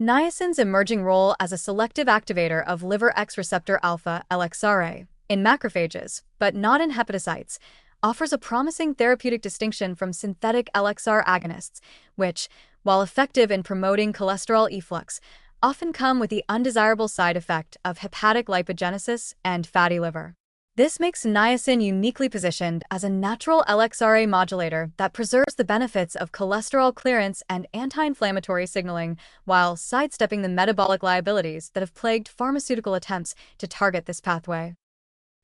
Niacin's emerging role as a selective activator of liver X receptor alpha LXRa in macrophages, but not in hepatocytes, offers a promising therapeutic distinction from synthetic LXR agonists, which, while effective in promoting cholesterol efflux, often come with the undesirable side effect of hepatic lipogenesis and fatty liver. This makes niacin uniquely positioned as a natural LXRA modulator that preserves the benefits of cholesterol clearance and anti-inflammatory signaling while sidestepping the metabolic liabilities that have plagued pharmaceutical attempts to target this pathway.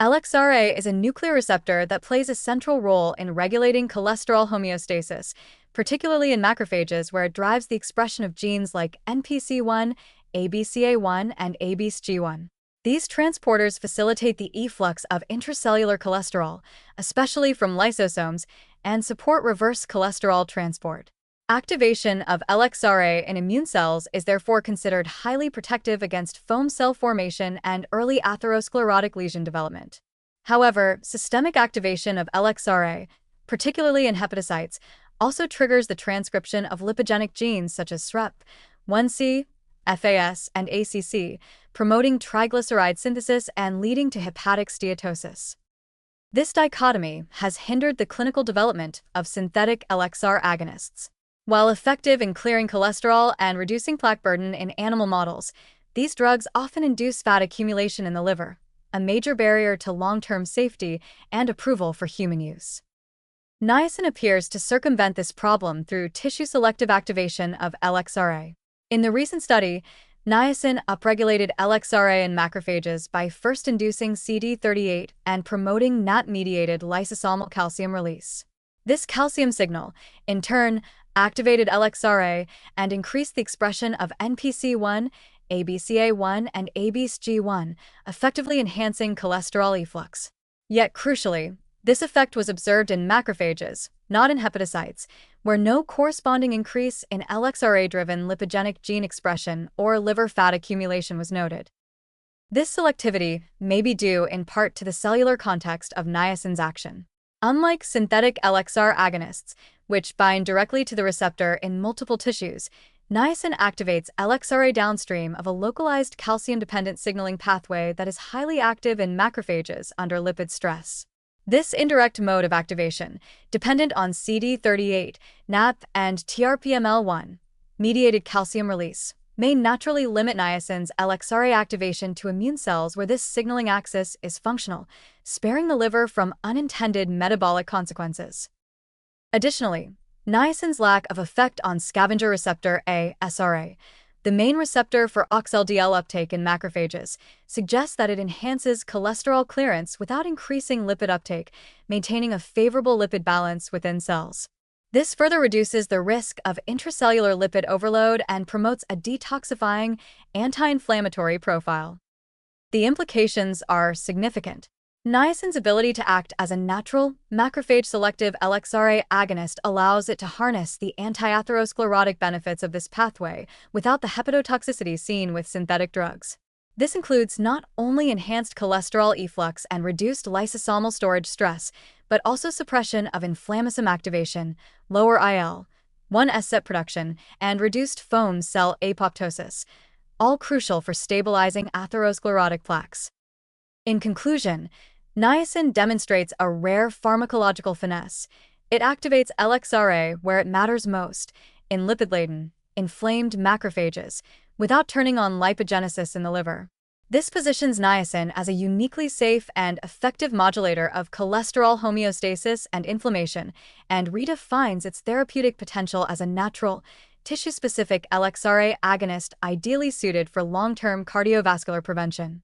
LXRA is a nuclear receptor that plays a central role in regulating cholesterol homeostasis, particularly in macrophages where it drives the expression of genes like NPC1, ABCA1, and ABCG1. These transporters facilitate the efflux of intracellular cholesterol, especially from lysosomes, and support reverse cholesterol transport. Activation of LXRA in immune cells is therefore considered highly protective against foam cell formation and early atherosclerotic lesion development. However, systemic activation of LXRA, particularly in hepatocytes, also triggers the transcription of lipogenic genes such as SREP, 1C, FAS, and ACC, promoting triglyceride synthesis and leading to hepatic steatosis. This dichotomy has hindered the clinical development of synthetic LXR agonists. While effective in clearing cholesterol and reducing plaque burden in animal models, these drugs often induce fat accumulation in the liver, a major barrier to long-term safety and approval for human use. Niacin appears to circumvent this problem through tissue-selective activation of LXRA. In the recent study, niacin upregulated LXRA in macrophages by first inducing CD38 and promoting NAT-mediated lysosomal calcium release. This calcium signal, in turn, activated LXRA and increased the expression of NPC1, ABCA1, and ABCG1, effectively enhancing cholesterol efflux. Yet crucially, this effect was observed in macrophages, not in hepatocytes, where no corresponding increase in LXRA-driven lipogenic gene expression or liver fat accumulation was noted. This selectivity may be due in part to the cellular context of niacin's action. Unlike synthetic LXR agonists, which bind directly to the receptor in multiple tissues, niacin activates LXRA downstream of a localized calcium-dependent signaling pathway that is highly active in macrophages under lipid stress. This indirect mode of activation, dependent on CD38, NAP, and TRPML1, mediated calcium release, may naturally limit niacin's LXRA activation to immune cells where this signaling axis is functional, sparing the liver from unintended metabolic consequences. Additionally, niacin's lack of effect on scavenger receptor A, SRA, the main receptor for OXLDL uptake in macrophages, suggests that it enhances cholesterol clearance without increasing lipid uptake, maintaining a favorable lipid balance within cells. This further reduces the risk of intracellular lipid overload and promotes a detoxifying, anti-inflammatory profile. The implications are significant. Niacin's ability to act as a natural, macrophage-selective LXRA agonist allows it to harness the anti-atherosclerotic benefits of this pathway without the hepatotoxicity seen with synthetic drugs. This includes not only enhanced cholesterol efflux and reduced lysosomal storage stress, but also suppression of inflammasome activation, lower IL-1 production, and reduced foam cell apoptosis, all crucial for stabilizing atherosclerotic plaques. In conclusion, niacin demonstrates a rare pharmacological finesse. It activates LXRA where it matters most, in lipid-laden, inflamed macrophages, without turning on lipogenesis in the liver. This positions niacin as a uniquely safe and effective modulator of cholesterol homeostasis and inflammation, and redefines its therapeutic potential as a natural, tissue-specific LXRA agonist ideally suited for long-term cardiovascular prevention.